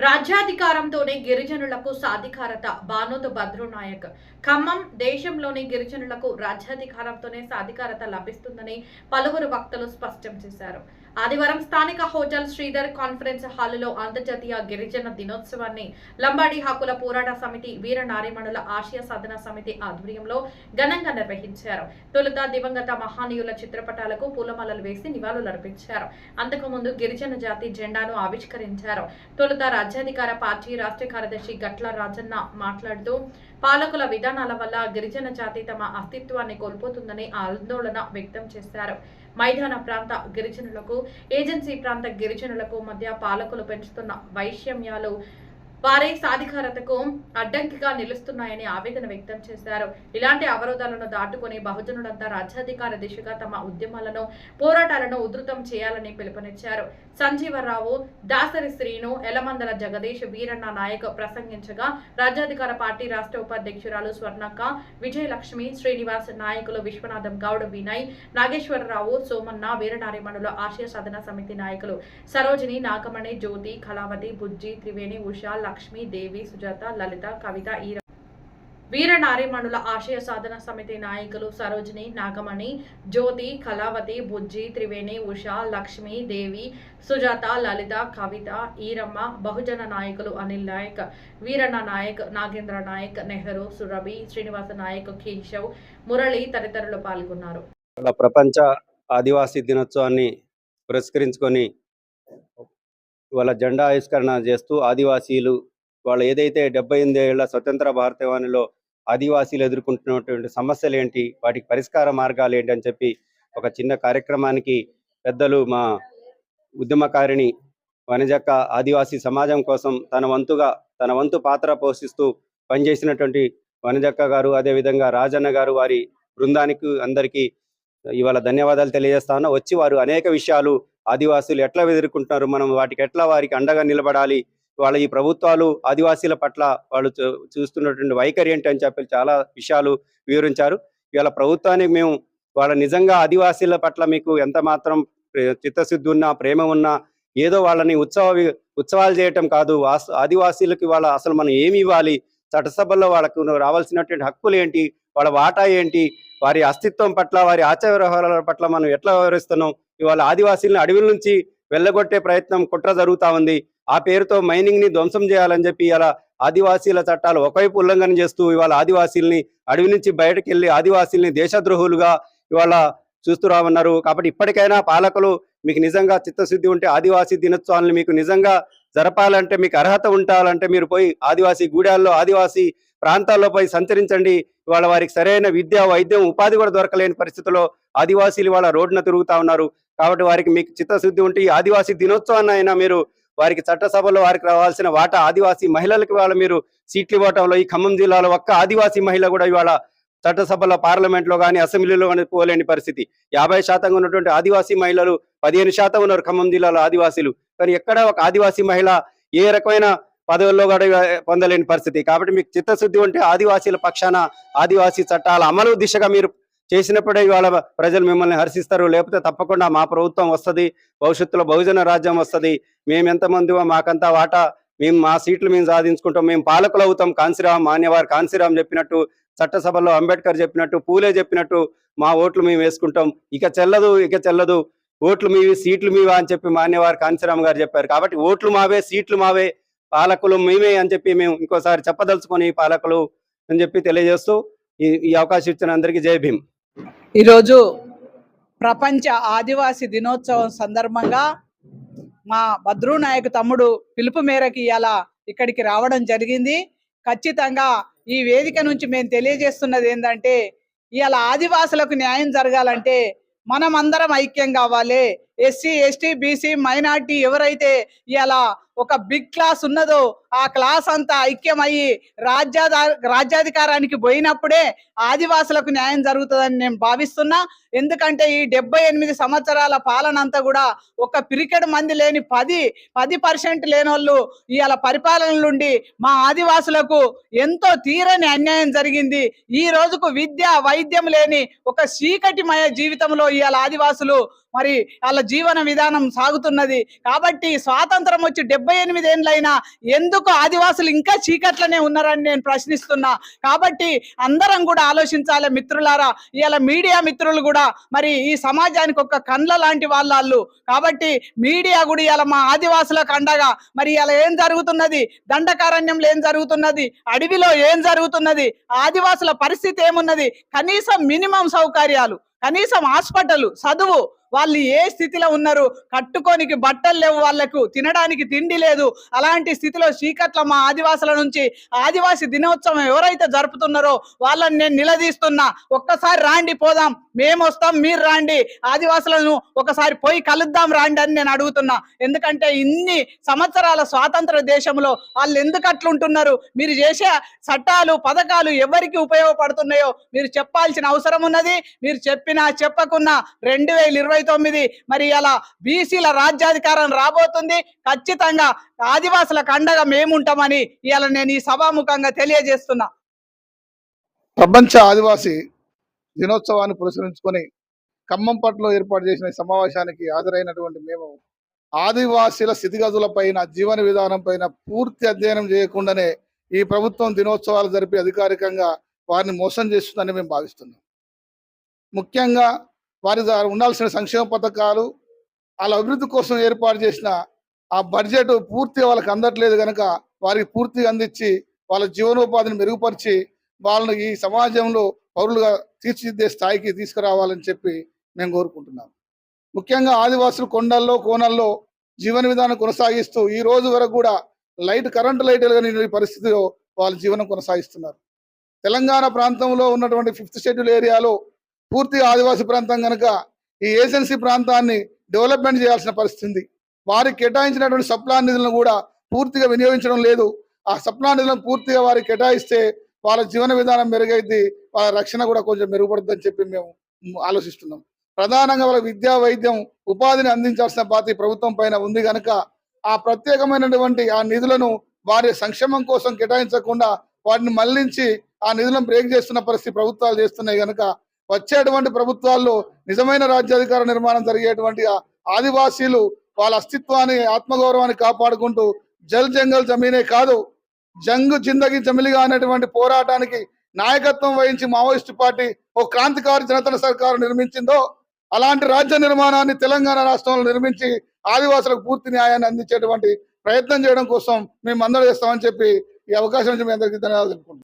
రాజ్యాధికారంతోనే గిరిజనులకు సాధికారత బానోతు భద్రునాయక్. ఖమ్మం దేశంలోని గిరిజనులకు రాజ్యాధికారంతోనే సాధికారత లభిస్తుందని పలువురు వక్తలు స్పష్టం చేశారు. ఆదివారం స్థానిక హోటల్ శ్రీధర్ కాన్ఫరెన్స్ హాలులో అంతర్జాతీయ గిరిజన దినోత్సవాన్ని లంబాడి హక్కుల పోరాట సమితి, వీర నారీమణుల ఆశయ సాధన సమితి ఆధ్వర్యంలో ఘనంగా నిర్వహించారు. తొలుత దివంగత మహానీయుల చిత్రపటాలకు పూలమాలలు వేసి నివాళులర్పించారు. అంతకుముందు గిరిజన జాతి జెండాను ఆవిష్కరించారు. తొలుత రాజ్యాధికార పార్టీ రాష్ట్ర కార్యదర్శి గట్ల రాజన్న మాట్లాడుతూ పాలకుల విధానాల వల్ల గిరిజన జాతి తమ అస్తిత్వాన్ని కోల్పోతుందని ఆందోళన వ్యక్తం చేశారు. మైదాన ప్రాంత గిరిజనులకు, ఏజెన్సీ ప్రాంత గిరిజనులకు మధ్య పాలకులు పెంచుతున్న వైషమ్యాలు వారి సాధికారతకు అడ్డంకిగా నిలుస్తున్నాయని ఆవేదన వ్యక్తం చేశారు. ఇలాంటి అవరోధాలను దాటుకుని బహుజనులంతా రాజ్యాధికార దిశగా తమ ఉద్యమాలను, పోరాటాలను ఉధృతం చేయాలని పిలుపునిచ్చారు. సంజీవరావు, దాసరి శ్రీను, ఎలమందల జగదీష్, వీరన్న నాయక్ ప్రసంగించగా రాజ్యాధికార పార్టీ రాష్ట్ర ఉపాధ్యక్షురాలు స్వర్ణక్క, విజయలక్ష్మి, శ్రీనివాస్, నాయకులు విశ్వనాథం గౌడ్, వినయ్, నాగేశ్వరరావు, సోమన్న, వీరనారిమణుల ఆశయ సాధన సమితి నాయకులు సరోజిని, నాగమణి, జ్యోతి, కళావతి, బుజ్జి, త్రివేణి, ఉషా, లక్ష్మి, దేవి, సుజాత, లలిత, కవిత, వీర నారీమణుల ఆశయ సాధన సమితి నాయకులు సరోజిని, నాగమణి, జ్యోతి, కళావతి, బుజ్జి, త్రివేణి, ఉషా, లక్ష్మి, దేవి, సుజాత, లలిత, కవిత, ఈరమ్మ, బహుజన నాయకులు అనిల్ నాయక్, వీరన్న నాయక్, నాగేంద్ర నాయక్, నెహ్రూ, సురభి, శ్రీనివాస నాయక్, కేశవ్, మురళి తదితరులు పాల్గొన్నారు. ప్రపంచ ఆదివాసీ దినోత్సవాన్ని పురస్కరించుకొని వాళ్ళ జెండా ఆవిష్కరణ చేస్తూ ఆదివాసీలు వాళ్ళు ఏదైతే 78 ఏళ్ల స్వతంత్ర భారతదేశంలో ఆదివాసీలు ఎదుర్కొంటున్నటువంటి సమస్యలు ఏంటి, వాటికి పరిష్కార మార్గాలు ఏంటి అని చెప్పి ఒక చిన్న కార్యక్రమానికి పెద్దలు మా ఉద్యమకారిణి వనజక్క ఆదివాసీ సమాజం కోసం తన వంతు పాత్ర పోషిస్తూ పనిచేసినటువంటి వనజక్క గారు, అదేవిధంగా రాజన్న గారు, వారి బృందానికి అందరికీ ఇవాళ ధన్యవాదాలు తెలియజేస్తాను. వచ్చి వారు అనేక విషయాలు ఆదివాసీలు ఎట్లా ఎదుర్కొంటున్నారు, మనం వాటికి ఎట్లా వారికి అండగా నిలబడాలి, వాళ్ళ ఈ ప్రభుత్వాలు ఆదివాసీల పట్ల వాళ్ళు చూస్తున్నటువంటి వైఖరి ఏంటి అని చెప్పి చాలా విషయాలు వివరించారు. ఇవాళ ప్రభుత్వానికి మేము వాళ్ళ నిజంగా ఆదివాసీల పట్ల మీకు ఎంత మాత్రం చిత్తశుద్ధి ఉన్నా, ప్రేమ ఉన్నా, ఏదో వాళ్ళని ఉత్సవాలు చేయటం కాదు, ఆదివాసీలకు వాళ్ళ అసలు మనం ఏమి ఇవ్వాలి, చట్టసభల్లో వాళ్ళకు రావాల్సినటువంటి హక్కులు ఏంటి, వాళ్ళ వాటా ఏంటి, వారి అస్తిత్వం పట్ల, వారి ఆచార వ్యవహారాల పట్ల మనం ఎట్లా వ్యవహరిస్తున్నాం, ఇవాళ ఆదివాసీలను అడవుల నుంచి వెళ్ళగొట్టే ప్రయత్నం కుట్ర జరుగుతూ ఉంది. ఆ పేరుతో మైనింగ్ ని ధ్వంసం చేయాలని చెప్పి ఇలా ఆదివాసీల చట్టాలు ఒకవైపు ఉల్లంఘన చేస్తూ ఇవాళ ఆదివాసీల్ని అడవి నుంచి బయటకు వెళ్ళి ఆదివాసీల్ని దేశద్రోహులుగా ఇవాళ చూస్తూ రామన్నారు. కాబట్టి ఇప్పటికైనా పాలకులు మీకు నిజంగా చిత్తశుద్ధి ఉంటే ఆదివాసీ దినోత్సవాలను మీకు నిజంగా జరపాలంటే, మీకు అర్హత ఉండాలంటే మీరు పోయి ఆదివాసీ గూడాల్లో, ఆదివాసీ ప్రాంతాల్లో పోయి సంచరించండి. ఇవాళ వారికి సరైన విద్య, వైద్యం, ఉపాధి కూడా దొరకలేని పరిస్థితుల్లో ఆదివాసీలు ఇవాళ రోడ్డున తిరుగుతా ఉన్నారు. కాబట్టి వారికి మీకు చిత్తశుద్ధి ఉంటే ఈ ఆదివాసీ దినోత్సవాన్ని అయినా మీరు వారికి చట్టసభలో వారికి రావాల్సిన వాటా, ఆదివాసీ మహిళలకు ఇవాళ మీరు సీట్లు ఇవ్వటంలో ఈ ఖమ్మం జిల్లాలో ఒక్క ఆదివాసీ మహిళ కూడా ఇవాళ చట్టసభలో, పార్లమెంట్లో కానీ, అసెంబ్లీలో కానీ పోలేని పరిస్థితి. 50% ఉన్నటువంటి ఆదివాసీ మహిళలు 15% ఉన్నారు ఖమ్మం జిల్లాలో ఆదివాసీలు. కానీ ఎక్కడ ఒక ఆదివాసీ మహిళ ఏ రకమైన పదవుల్లో కూడా పొందలేని పరిస్థితి. కాబట్టి మీకు చిత్తశుద్ధి ఉంటే ఆదివాసీల పక్షాన ఆదివాసీ చట్టాల అమలు దిశగా మీరు చేసినప్పుడే ఇవాళ ప్రజలు మిమ్మల్ని హర్షిస్తారు. లేకపోతే తప్పకుండా మా ప్రభుత్వం వస్తుంది, భవిష్యత్తులో బహుజన రాజ్యం వస్తుంది, మేము ఎంతమంది మాకంతా వాటా, మేము మా సీట్లు మేము సాధించుకుంటాం, మేము పాలకులు అవుతాం, కాన్సీరామ్ మాన్యవారు కాన్సీరామ్ చెప్పినట్టు, చట్టసభలో అంబేద్కర్ చెప్పినట్టు, పూలే చెప్పినట్టు మా ఓట్లు మేము వేసుకుంటాం, ఇక చెల్లదు, ఓట్లు మీవి, సీట్లు మీవా అని చెప్పి మాన్యవారు కాన్సీరామ్ గారు చెప్పారు. కాబట్టి ఓట్లు మావే, సీట్లు మావే, పాలకులు మేమే అని చెప్పి మేము ఇంకోసారి చెప్పదలుచుకొని పాలకులు అని చెప్పి తెలియజేస్తూ ఈ అవకాశం ఇచ్చిన అందరికీ జై భీమ్. ఈరోజు ప్రపంచ ఆదివాసీ దినోత్సవం సందర్భంగా మా భద్రునాయక్ తమ్ముడు పిలుపు మేరకు ఇలా ఇక్కడికి రావడం జరిగింది. ఖచ్చితంగా ఈ వేదిక నుంచి మేము తెలియజేస్తున్నది ఏంటంటే, ఇవాళ ఆదివాసులకు న్యాయం జరగాలంటే మనం అందరం ఐక్యం కావాలి. ఎస్సీ, ఎస్టీ, బీసీ, మైనార్టీ ఎవరైతే ఇవాళ ఒక బిగ్ క్లాస్ ఉన్నదో ఆ క్లాస్ అంతా ఐక్యమయ్యి రాజ్యాధికారానికి పోయినప్పుడే ఆదివాసులకు న్యాయం జరుగుతుందని నేను భావిస్తున్నా. ఎందుకంటే ఈ 78 సంవత్సరాల పాలన అంతా కూడా ఒక పిరికెడు మంది లేని 10% లేని వాళ్ళు ఇవాళ పరిపాలన నుండి మా ఆదివాసులకు ఎంతో తీరని అన్యాయం జరిగింది. ఈ రోజుకు విద్య, వైద్యం లేని ఒక చీకటిమయ జీవితంలో ఇవాళ ఆదివాసులు మరి వాళ్ళ జీవన విధానం సాగుతున్నది. కాబట్టి స్వాతంత్రం వచ్చి 78 ఏండ్లైనా ఎందుకు ఆదివాసులు ఇంకా చీకట్లనే ఉన్నారని నేను ప్రశ్నిస్తున్నా. కాబట్టి అందరం కూడా ఆలోచించాలి మిత్రులారా. ఇవాళ మీడియా మిత్రులు కూడా మరి ఈ సమాజానికి ఒక కండ్ల లాంటి వాళ్ళు. కాబట్టి మీడియా కూడా ఇవాళ మా ఆదివాసులకు అండగా మరి ఇలా ఏం జరుగుతున్నది, దండకారణ్యంలో ఏం జరుగుతున్నది, అడవిలో ఏం జరుగుతున్నది, ఆదివాసుల పరిస్థితి ఏమున్నది, కనీసం మినిమం సౌకర్యాలు, కనీసం హాస్పిటల్, చదువు, వాళ్ళు ఏ స్థితిలో ఉన్నారు, కట్టుకోనికి బట్టలు లేవు, వాళ్లకు తినడానికి తిండి లేదు. అలాంటి స్థితిలో చీకట్ల మా ఆదివాసుల నుంచి ఆదివాసి దినోత్సవం ఎవరైతే జరుపుతున్నారో వాళ్ళని నేను నిలదీస్తున్నా. ఒక్కసారి రాండి, పోదాం, మేము వస్తాం, మీరు రాండి, ఆదివాసులను ఒకసారి పోయి కలుద్దాం రాండి అని నేను అడుగుతున్నా. ఎందుకంటే ఇన్ని సంవత్సరాల స్వాతంత్ర దేశంలో వాళ్ళు ఎందుకు అట్లుంటున్నారు, మీరు చేసే చట్టాలు పథకాలు ఎవరికి ఉపయోగపడుతున్నాయో మీరు చెప్పాల్సిన అవసరం ఉన్నది. మీరు చెప్పినా చెప్పకున్నా 2029 మరి అలా బీసీల రాజ్యాధికారం రాబోతుంది. ఖచ్చితంగా ఆదివాసులకు అండగా మేముంటామని ఇవాళ నేను ఈ సభాముఖంగా తెలియజేస్తున్నా. ప్రపంచ ఆదివాసీ దినోత్సవాన్ని పురస్కరించుకొని ఖమ్మంపట్లో ఏర్పాటు చేసిన ఈ సమావేశానికి హాజరైనటువంటి మేము ఆదివాసీల స్థితిగతులపైన, జీవన విధానం పైన పూర్తి అధ్యయనం చేయకుండానే ఈ ప్రభుత్వం దినోత్సవాలు జరిపి అధికారికంగా వారిని మోసం చేస్తుందని మేము భావిస్తున్నాం. ముఖ్యంగా వారి ఉండాల్సిన సంక్షేమ పథకాలు, వాళ్ళ అభివృద్ధి కోసం ఏర్పాటు చేసిన ఆ బడ్జెట్ పూర్తిగా వాళ్ళకి అందట్లేదు కనుక వారికి పూర్తిగా అందించి వాళ్ళ జీవనోపాధిని మెరుగుపరిచి వాళ్ళని ఈ సమాజంలో పౌరులుగా తీర్చిదిద్దే స్థాయికి తీసుకురావాలని చెప్పి మేము కోరుకుంటున్నాం. ముఖ్యంగా ఆదివాసులు కొండల్లో కోనల్లో జీవన విధానం కొనసాగిస్తూ ఈ రోజు వరకు కూడా కరెంటు లైట్ వెలగని పరిస్థితిలో వాళ్ళ జీవనం కొనసాగిస్తున్నారు. తెలంగాణ ప్రాంతంలో ఉన్నటువంటి 5th షెడ్యూల్ ఏరియాలో పూర్తిగా ఆదివాసీ ప్రాంతం కనుక ఈ ఏజెన్సీ ప్రాంతాన్ని డెవలప్మెంట్ చేయాల్సిన పరిస్థితి. వారికి కేటాయించినటువంటి సప్లాన్ నిధులను కూడా పూర్తిగా వినియోగించడం లేదు. ఆ సప్లాన్ నిధులను పూర్తిగా వారికి కేటాయిస్తే వాళ్ళ జీవన విధానం మెరుగైద్ది, వాళ్ళ రక్షణ కూడా కొంచెం మెరుగుపడుతుందని చెప్పి మేము ఆలోచిస్తున్నాం. ప్రధానంగా వాళ్ళ విద్యా, వైద్యం, ఉపాధిని అందించాల్సిన బాధ్యత ప్రభుత్వం పైన ఉంది కనుక ఆ ప్రత్యేకమైనటువంటి ఆ నిధులను వారి సంక్షేమం కోసం కేటాయించకుండా వాటిని మళ్లించి ఆ నిధులను బ్రేక్ చేస్తున్న పరిస్థితి ప్రభుత్వాలు చేస్తున్నాయి కనుక వచ్చేటువంటి ప్రభుత్వాల్లో నిజమైన రాజ్యాధికార నిర్మాణం జరిగేటువంటి ఆదివాసీలు వాళ్ళ అస్తిత్వాన్ని, ఆత్మగౌరవాన్ని కాపాడుకుంటూ జల్ జంగల్ జమీనే కాదు, జంగు జిందగీ జమిలిగా అనేటువంటి పోరాటానికి నాయకత్వం వహించి మావోయిస్టు పార్టీ ఓ క్రాంతికారి జనతన సర్కారు నిర్మించిందో అలాంటి రాజ్య నిర్మాణాన్ని తెలంగాణ రాష్ట్రంలో నిర్మించి ఆదివాసులకు పూర్తి న్యాయాన్ని అందించేటువంటి ప్రయత్నం చేయడం కోసం మేము అందరూ చేస్తామని చెప్పి ఈ అవకాశం నుంచి మీ అందరికీ ధన్యవాదాలు తెలుపుకుంటున్నాం.